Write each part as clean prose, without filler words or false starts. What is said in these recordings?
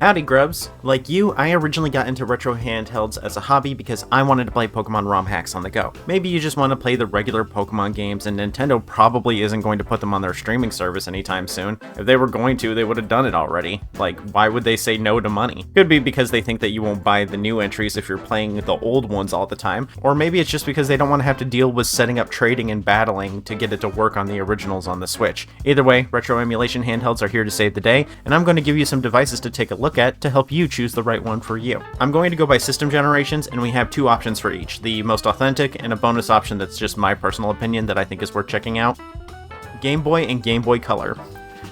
Howdy grubs! Like you, I originally got into retro handhelds as a hobby because I wanted to play Pokemon Romhacks on the go. Maybe you just want to play the regular Pokemon games and Nintendo probably isn't going to put them on their streaming service anytime soon. If they were going to, they would have done it already. Like, why would they say no to money? Could be because they think that you won't buy the new entries if you're playing the old ones all the time, or maybe it's just because they don't want to have to deal with setting up trading and battling to get it to work on the originals on the Switch. Either way, retro emulation handhelds are here to save the day, and I'm going to give you some devices to take a look at to help you choose the right one for you. I'm going to go by system generations, and we have two options for each, the most authentic and a bonus option that's just my personal opinion that I think is worth checking out. Game Boy and Game Boy Color.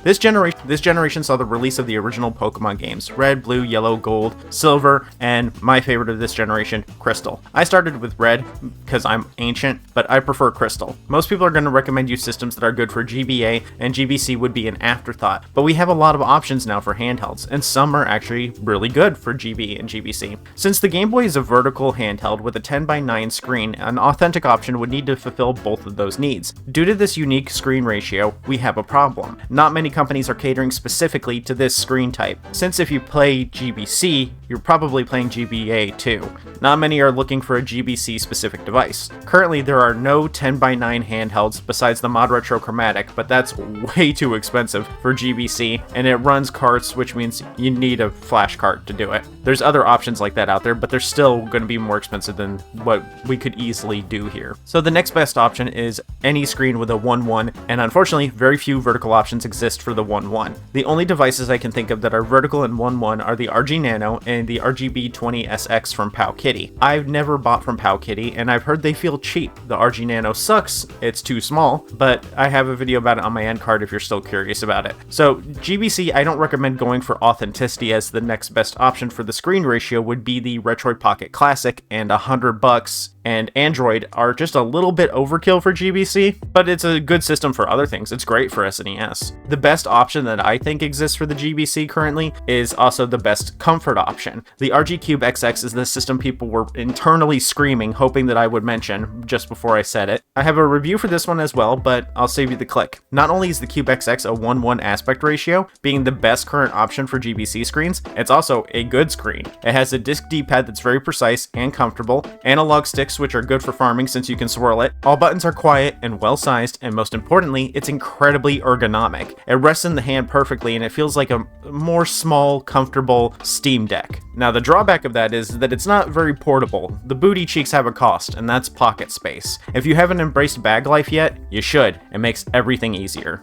This generation saw the release of the original Pokemon games, Red, Blue, Yellow, Gold, Silver, and my favorite of this generation, Crystal. I started with Red because I'm ancient, but I prefer Crystal. Most people are going to recommend you systems that are good for GBA, and GBC would be an afterthought, but we have a lot of options now for handhelds, and some are actually really good for GB and GBC. Since the Game Boy is a vertical handheld with a 10:9 screen, an authentic option would need to fulfill both of those needs. Due to this unique screen ratio, we have a problem. Not many companies are catering specifically to this screen type, since if you play GBC, you're probably playing GBA too. Not many are looking for a GBC specific device. Currently, there are no 10:9 handhelds besides the Mod Retro Chromatic, but that's way too expensive for GBC, and it runs carts, which means you need a flash cart to do it. There's other options like that out there, but they're still going to be more expensive than what we could easily do here. So the next best option is any screen with a 1-1, and unfortunately, very few vertical options exist for the 1-1. The only devices I can think of that are vertical and 1-1 are the RG Nano and the RGB20SX from Powkitty. I've never bought from Powkitty, and I've heard they feel cheap. The RG Nano sucks, it's too small, but I have a video about it on my end card if you're still curious about it. So GBC, I don't recommend going for authenticity, as the next best option for the screen ratio would be the Retroid Pocket Classic, and $100 and Android are just a little bit overkill for GBC, but it's a good system for other things. It's great for SNES. The best option that I think exists for the GBC currently is also the best comfort option. The RG Cube XX is the system people were internally screaming, hoping that I would mention just before I said it. I have a review for this one as well, but I'll save you the click. Not only is the Cube XX a 1:1 aspect ratio, being the best current option for GBC screens, it's also a good screen. It has a disc D-pad that's very precise and comfortable, analog sticks which are good for farming since you can swirl it, all buttons are quiet and well sized, and most importantly, it's incredibly ergonomic. It rests in the hand perfectly, and it feels like a more small, comfortable Steam Deck. Now the drawback of that is that it's not very portable. The booty cheeks have a cost, and that's pocket space. If you haven't embraced bag life yet, you should. It makes everything easier.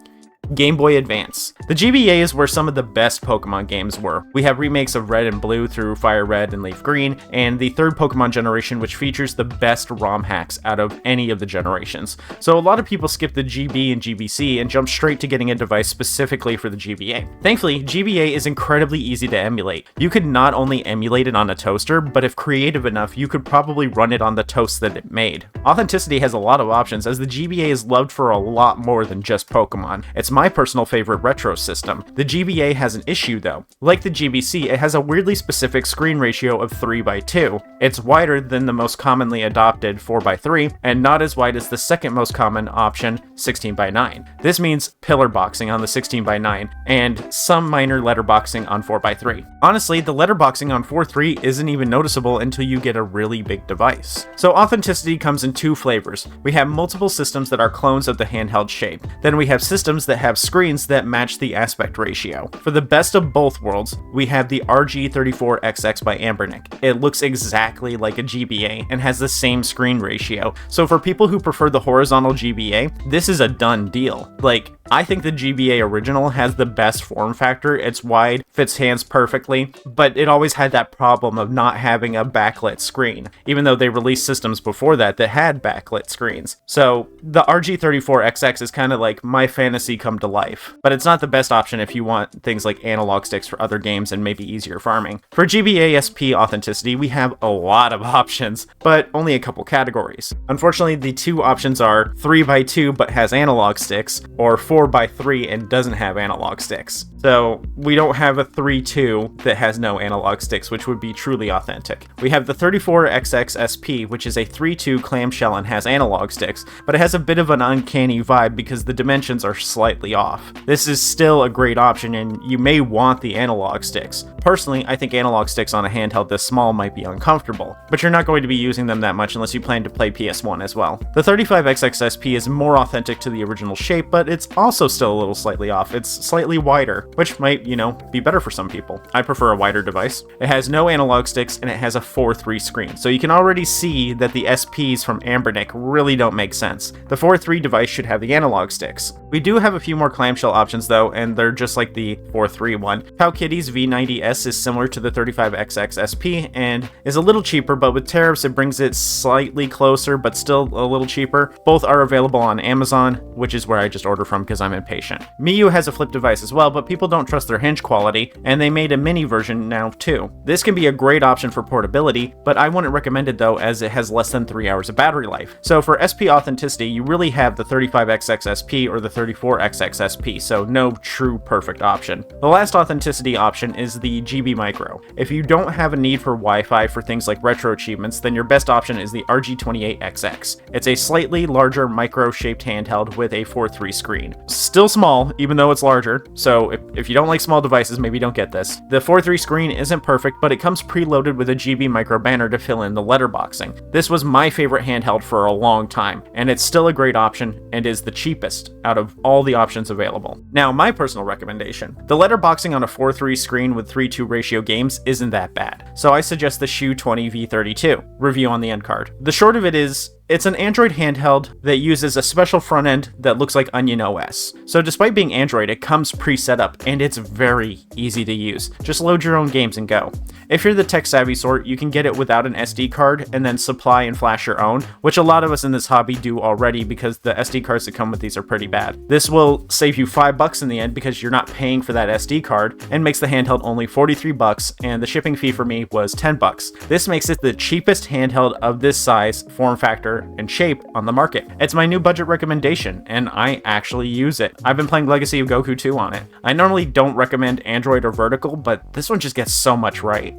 Game Boy Advance. The GBA is where some of the best Pokemon games were. We have remakes of Red and Blue through Fire Red and Leaf Green, and the third Pokemon generation, which features the best ROM hacks out of any of the generations. So a lot of people skip the GB and GBC and jump straight to getting a device specifically for the GBA. Thankfully, GBA is incredibly easy to emulate. You could not only emulate it on a toaster, but if creative enough, you could probably run it on the toast that it made. Authenticity has a lot of options, as the GBA is loved for a lot more than just Pokemon. It's my personal favorite retro system. The GBA has an issue though. Like the GBC, it has a weirdly specific screen ratio of 3:2. It's wider than the most commonly adopted 4:3, and not as wide as the second most common option, 16:9. This means pillar boxing on the 16:9, and some minor letterboxing on 4:3. Honestly, the letterboxing on 4:3 isn't even noticeable until you get a really big device. So authenticity comes in two flavors. We have multiple systems that are clones of the handheld shape. Then we have systems that have screens that match the aspect ratio. For the best of both worlds, we have the RG34XX by Ambernick. It looks exactly like a GBA and has the same screen ratio. So for people who prefer the horizontal GBA, this is a done deal. Like, I think the GBA original has the best form factor. It's wide, fits hands perfectly, but it always had that problem of not having a backlit screen, even though they released systems before that that had backlit screens. So the RG34XX is kind of like my fantasy come to life, but it's not the best option if you want things like analog sticks for other games and maybe easier farming. For GBA SP authenticity, we have a lot of options, but only a couple categories. Unfortunately, the two options are 3:2 but has analog sticks, or 4 4x3 and doesn't have analog sticks. So we don't have a 3.2 that has no analog sticks, which would be truly authentic. We have the 34XX SP, which is a 3.2 clamshell and has analog sticks, but it has a bit of an uncanny vibe because the dimensions are slightly off. This is still a great option, and you may want the analog sticks. Personally, I think analog sticks on a handheld this small might be uncomfortable, but you're not going to be using them that much unless you plan to play PS1 as well. The 35XX SP is more authentic to the original shape, but it's also still a little slightly off. It's slightly wider, which might, be better for some people. I prefer a wider device. It has no analog sticks, and it has a 4.3 screen, so you can already see that the SPs from Ambernick really don't make sense. The 4.3 device should have the analog sticks. We do have a few more clamshell options though, and they're just like the 4.3 one. Powkitty's V90S is similar to the 35XX SP and is a little cheaper, but with tariffs it brings it slightly closer, but still a little cheaper. Both are available on Amazon, which is where I just order from because I'm impatient. Miyu has a flip device as well, but people don't trust their hinge quality, and they made a mini version now too. This can be a great option for portability, but I wouldn't recommend it though, as it has less than 3 hours of battery life. So for SP authenticity, you really have the 35XX SP or the 34XX SP, so no true perfect option. The last authenticity option is the GB Micro. If you don't have a need for Wi-Fi for things like retro achievements, then your best option is the RG28XX. It's a slightly larger micro-shaped handheld with a 4.3 screen. Still small, even though it's larger, so if you don't like small devices, maybe don't get this. The 4.3 screen isn't perfect, but it comes preloaded with a GB Micro banner to fill in the letterboxing. This was my favorite handheld for a long time, and it's still a great option and is the cheapest out of all the options available. Now, my personal recommendation. The letterboxing on a 4.3 screen with 3:2 ratio games isn't that bad, so I suggest the Shu 20 V32. Review on the end card. The short of it is, it's an Android handheld that uses a special front end that looks like Onion OS. So despite being Android, it comes pre-set up, and it's very easy to use. Just load your own games and go. If you're the tech-savvy sort, you can get it without an SD card and then supply and flash your own, which a lot of us in this hobby do already because the SD cards that come with these are pretty bad. This will save you $5 in the end because you're not paying for that SD card, and makes the handheld only $43, and the shipping fee for me was $10. This makes it the cheapest handheld of this size, form factor, and shape on the market. It's my new budget recommendation, and I actually use it. I've been playing Legacy of Goku 2 on it. I normally don't recommend Android or vertical, but this one just gets so much right.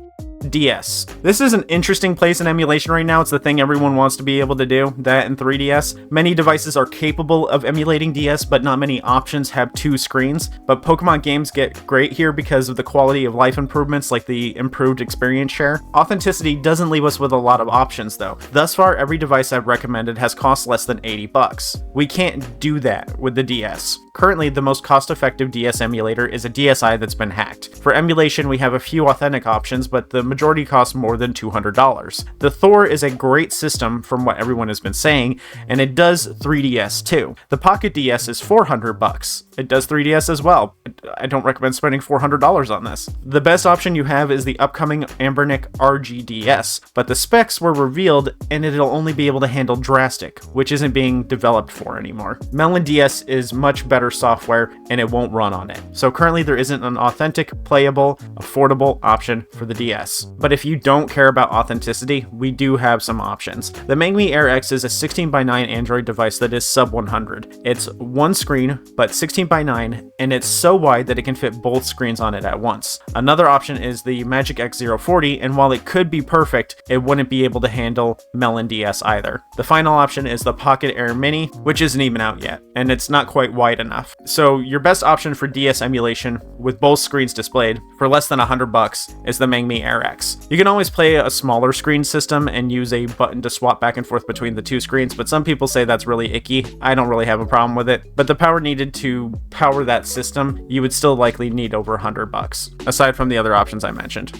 DS. This is an interesting place in emulation right now. It's the thing everyone wants to be able to do, that and 3DS. Many devices are capable of emulating DS, but not many options have two screens. But Pokemon games get great here because of the quality of life improvements like the improved experience share. Authenticity doesn't leave us with a lot of options though. Thus far, every device I've recommended has cost less than $80. We can't do that with the DS. Currently, the most cost-effective DS emulator is a DSi that's been hacked. For emulation, we have a few authentic options, but the majority cost more than $200. The Thor is a great system from what everyone has been saying, and it does 3DS too. The Pocket DS is $400. It does 3DS as well. I don't recommend spending $400 on this. The best option you have is the upcoming Ambernick RGDS, but the specs were revealed and it'll only be able to handle Drastic, which isn't being developed for anymore. Melon DS is much better software and it won't run on it. So currently there isn't an authentic, playable, affordable option for the DS. But if you don't care about authenticity, we do have some options. The Mangmi Air X is a 16:9 Android device that is sub 100. It's one screen, but 16:9, and it's so wide that it can fit both screens on it at once. Another option is the Magic X040, and while it could be perfect, it wouldn't be able to handle Melon DS either. The final option is the Pocket Air Mini, which isn't even out yet, and it's not quite wide enough. So your best option for DS emulation with both screens displayed for less than $100 is the Mangmi Air X. You can always play a smaller screen system and use a button to swap back and forth between the two screens, but some people say that's really icky. I don't really have a problem with it, but the power needed to power that system, you would still likely need over $100, aside from the other options I mentioned.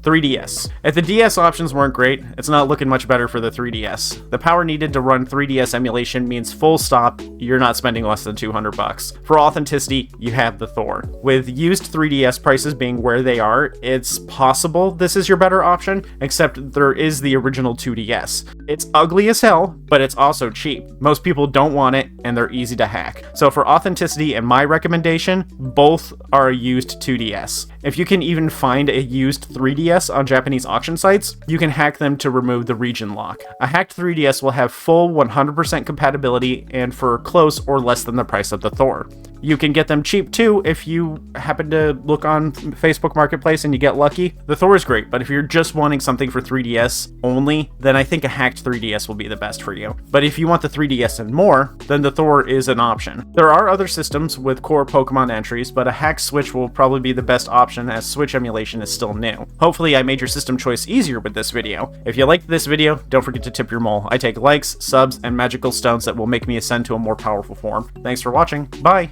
3DS. If the DS options weren't great, it's not looking much better for the 3DS. The power needed to run 3DS emulation means full stop, you're not spending less than $200. For authenticity, you have the Thor. With used 3DS prices being where they are, it's possible this is your better option, except there is the original 2DS. It's ugly as hell, but it's also cheap. Most people don't want it, and they're easy to hack. So for authenticity and my recommendation, both are a used 2DS. If you can even find a used 3DS on Japanese auction sites, you can hack them to remove the region lock. A hacked 3DS will have full 100% compatibility and for close or less than the price of the Thor. You can get them cheap too if you happen to look on Facebook Marketplace and you get lucky. The Thor is great, but if you're just wanting something for 3DS only, then I think a hacked 3DS will be the best for you. But if you want the 3DS and more, then the Thor is an option. There are other systems with core Pokemon entries, but a hacked Switch will probably be the best option as Switch emulation is still new. Hopefully I made your system choice easier with this video. If you liked this video, don't forget to tip your mole. I take likes, subs, and magical stones that will make me ascend to a more powerful form. Thanks for watching. Bye!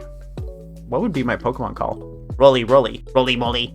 What would be my Pokemon call? Roly, roly, roly, moly.